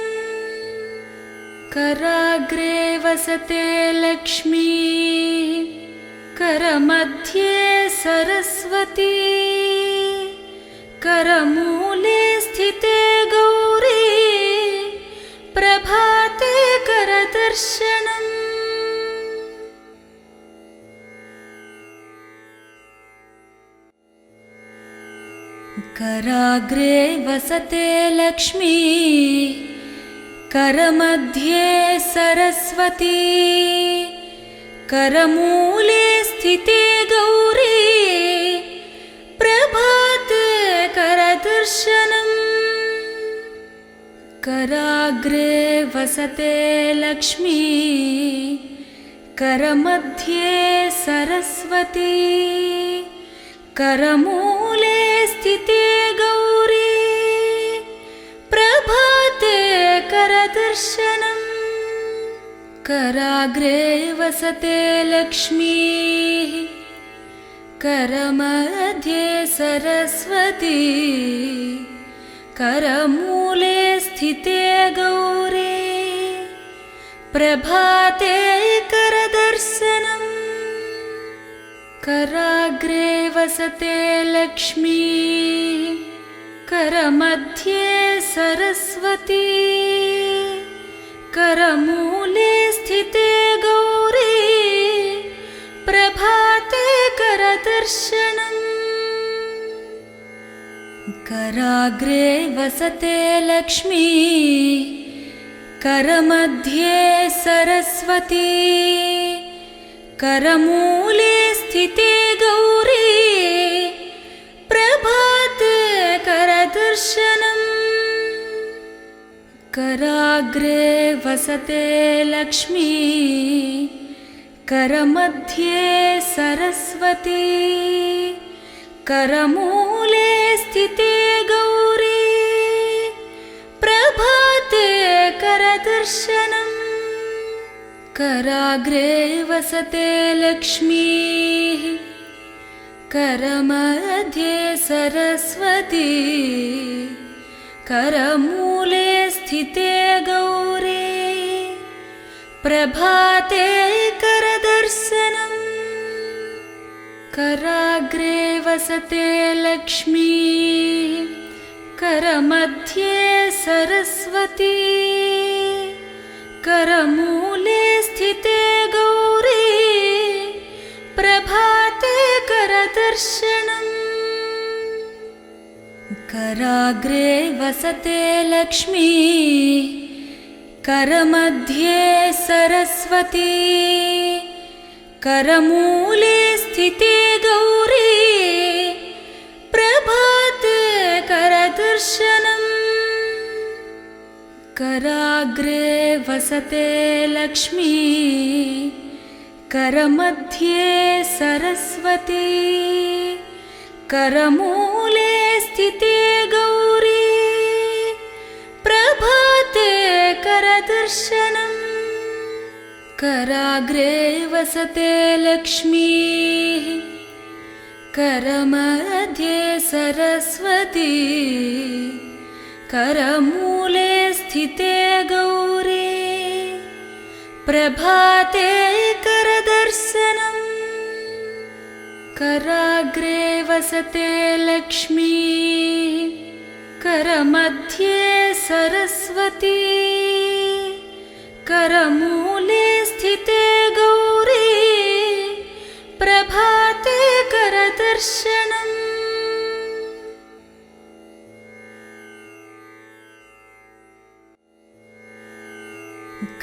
कराग्रे वसते लक्ष्मी करमध्ये सरस्वती करमूले स्थिते गौरी प्रभाते करदर्शनम् कराग्रे वसते लक्ष्मी करमध्ये सरस्वती करमूले स्थिते गौरी प्रभाते करदर्शनम् कराग्रे वसते लक्ष्मी करमध्ये सरस्वती करमूले स्थिते गौरी प्रभाते करदर्शनम् कराग्रे वसते लक्ष्मी करमध्ये सरस्वती करमूले स्थिते गौरी प्रभाते करदर्शनम् कराग्रे वसते लक्ष्मी करमध्ये सरस्वती करमूले स्थिते गौरी प्रभाते करदर्शनम् कराग्रे वसते लक्ष्मी करमध्ये सरस्वती करमूले स्थिते गौरी प्रभाते करदर्शनम् कराग्रे वसते लक्ष्मी करमध्ये सरस्वती करमूले स्थिते गौरी प्रभाते करदर्शनम् कराग्रे वसते लक्ष्मी करमध्ये सरस्वती करमूले स्थिते गौरी प्रभाते करदर्शनम् कराग्रे वसते लक्ष्मी करमध्ये सरस्वती करमूले स्थिते गौरी प्रभाते करदर्शनम् कराग्रे वसते लक्ष्मी करमध्ये सरस्वती करमूले स्थिते गौरी प्रभाते करदर्शनम् कराग्रे वसते लक्ष्मी करमध्ये सरस्वती करमूले स्थिते गौरी प्रभाते करदर्शनम् कराग्रे वसते लक्ष्मी करमध्ये सरस्वती करमूले स्थिते गौरी प्रभाते करदर्शनम् कराग्रे वसते लक्ष्मी करमध्ये सरस्वती करमूले स्थिते गौरी प्रभाते करदर्शनम्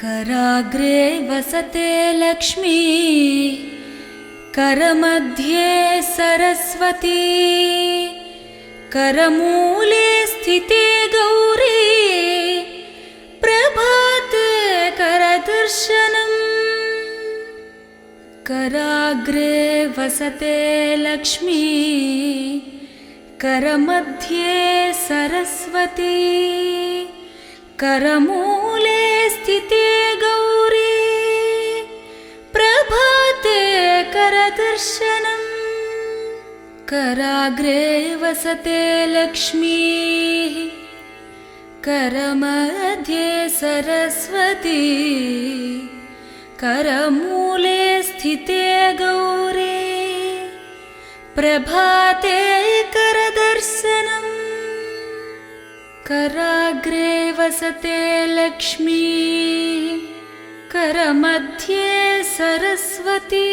कराग्रे वसते लक्ष्मी करमध्ये सरस्वती करमूले स्थिते गौरी प्रभाते करदर्शनम् कराग्रे वसते लक्ष्मी करमध्ये सरस्वती करमूले स्थिते गौरी प्रभाते करदर्शनम् कराग्रे वसते लक्ष्मी करमध्ये सरस्वती करमूले स्थिते गौरी प्रभाते करदर्शनम् कराग्रे वसते लक्ष्मी करमध्ये सरस्वती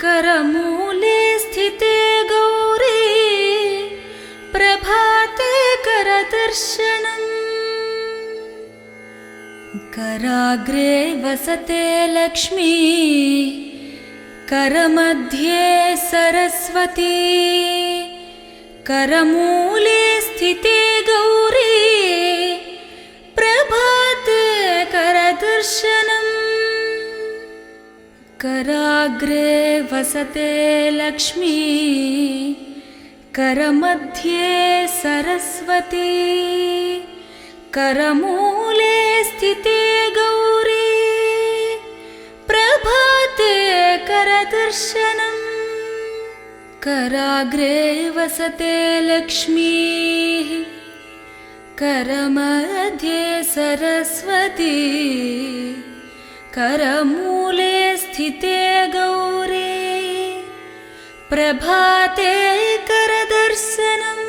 करमूले स्थिते गौरी प्रभाते करदर्शनम् कराग्रे वसते लक्ष्मी करमध्ये सरस्वती करमूले स्थिते गौरी प्रभाते करदर्शनम् कराग्रे वसते लक्ष्मी करमध्ये सरस्वती करमूले स्थिते गौरी प्रभाते करदर्शनम् कराग्रे वसते लक्ष्मी करमध्ये सरस्वती करमूले स्थिते गौरी प्रभाते करदर्शनम्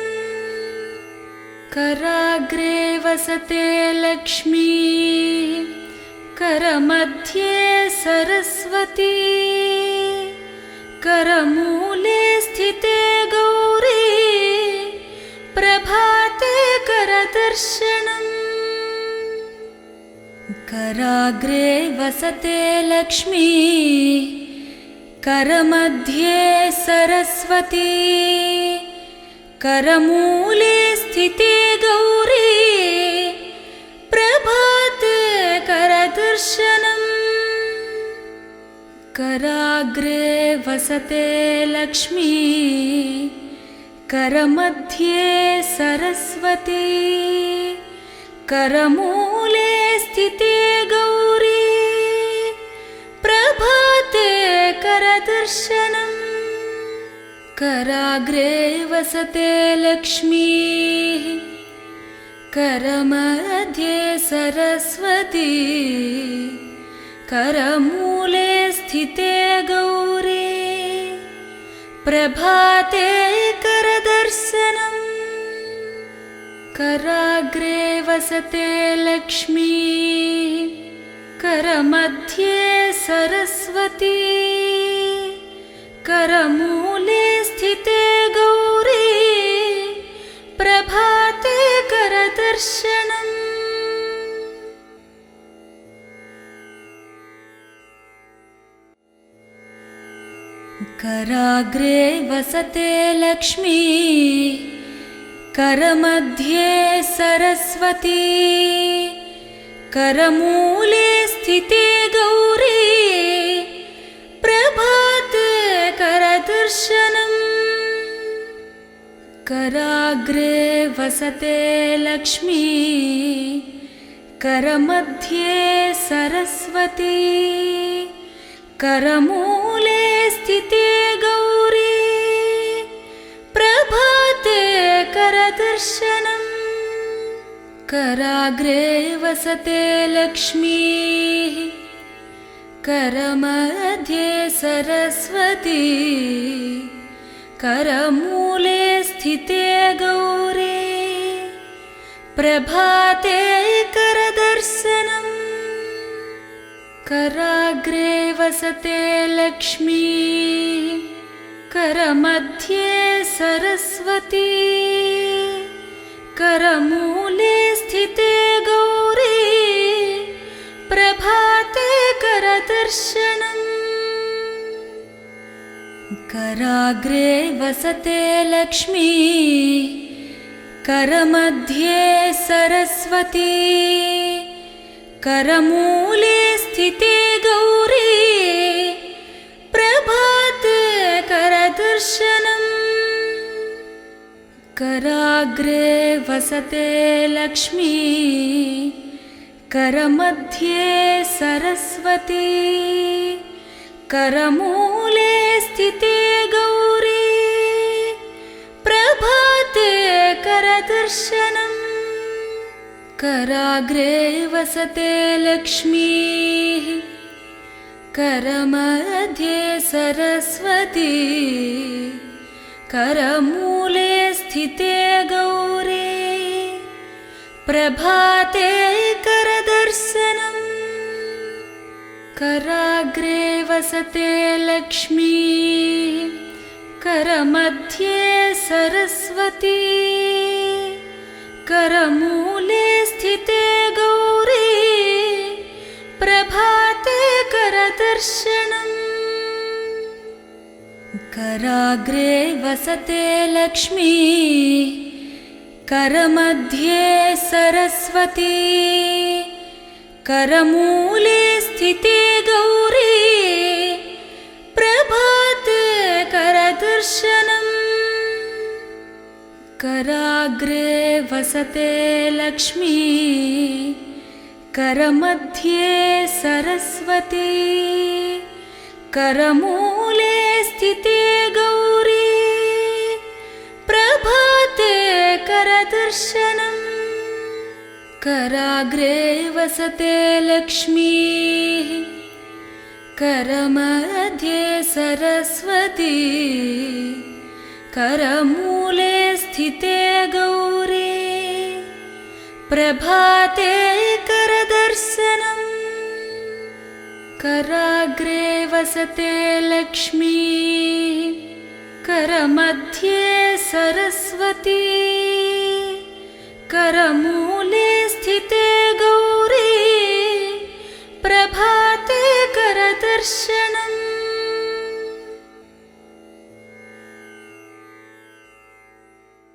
कराग्रे वसते लक्ष्मी करमध्ये सरस्वती करमूले स्थिते गौरी प्रभाते करदर्शनम् कराग्रे वसते लक्ष्मी करमध्ये सरस्वती करमूले स्थिते गौरी प्रभाते करदर्शनम् कराग्रे वसते लक्ष्मी करमध्ये सरस्वती करमूले स्थिते गौरी प्रभाते करदर्शनम् कराग्रे वसते लक्ष्मी करमध्ये सरस्वती करमूले स्थिते गौरी प्रभाते करदर्शनम् कराग्रे वसते लक्ष्मी करमध्ये सरस्वती करमूले स्थिते गौरी प्रभाते करदर्शनम् कराग्रे वसते लक्ष्मी करमध्ये सरस्वती करमूले स्थिते गौरी प्रभाते करदर्शनम् कराग्रे वसते लक्ष्मी करमध्ये सरस्वती करमूले स्थिते गौरी प्रभाते करदर्शनम् कराग्रे वसते लक्ष्मी करमध्ये सरस्वती करमूले स्थिते गौरी प्रभाते करदर्शनम् कराग्रे वसते लक्ष्मी करमध्ये सरस्वती करमूले स्थिते गौरी प्रभाते करदर्शनम् कराग्रे वसते लक्ष्मी करमध्ये सरस्वती करमूले स्थिते गौरी प्रभाते करदर्शनम् कराग्रे वसते लक्ष्मी करमध्ये सरस्वती करमूले स्थिते गौरी प्रभाते करदर्शनम् कराग्रे वसते लक्ष्मी करमध्ये सरस्वती करमूले स्थिते गौरी प्रभाते करदर्शनम् कराग्रे वसते लक्ष्मी करमध्ये सरस्वती करमूले स्थिते गौरी प्रभाते करदर्शनम् कराग्रे वसते लक्ष्मी करमध्ये सरस्वती करमूले स्थिते गौरी प्रभाते करदर्शनम् कराग्रे वसते लक्ष्मी करमध्ये सरस्वती करमूले स्थिते गौरी प्रभाते करदर्शनम् कराग्रे वसते लक्ष्मी करमध्ये सरस्वती करमूले स्थिते गौरी प्रभाते करदर्शनम् कराग्रे वसते लक्ष्मी करमध्ये सरस्वती करमूले स्थिते गौरी प्रभाते करदर्शनम्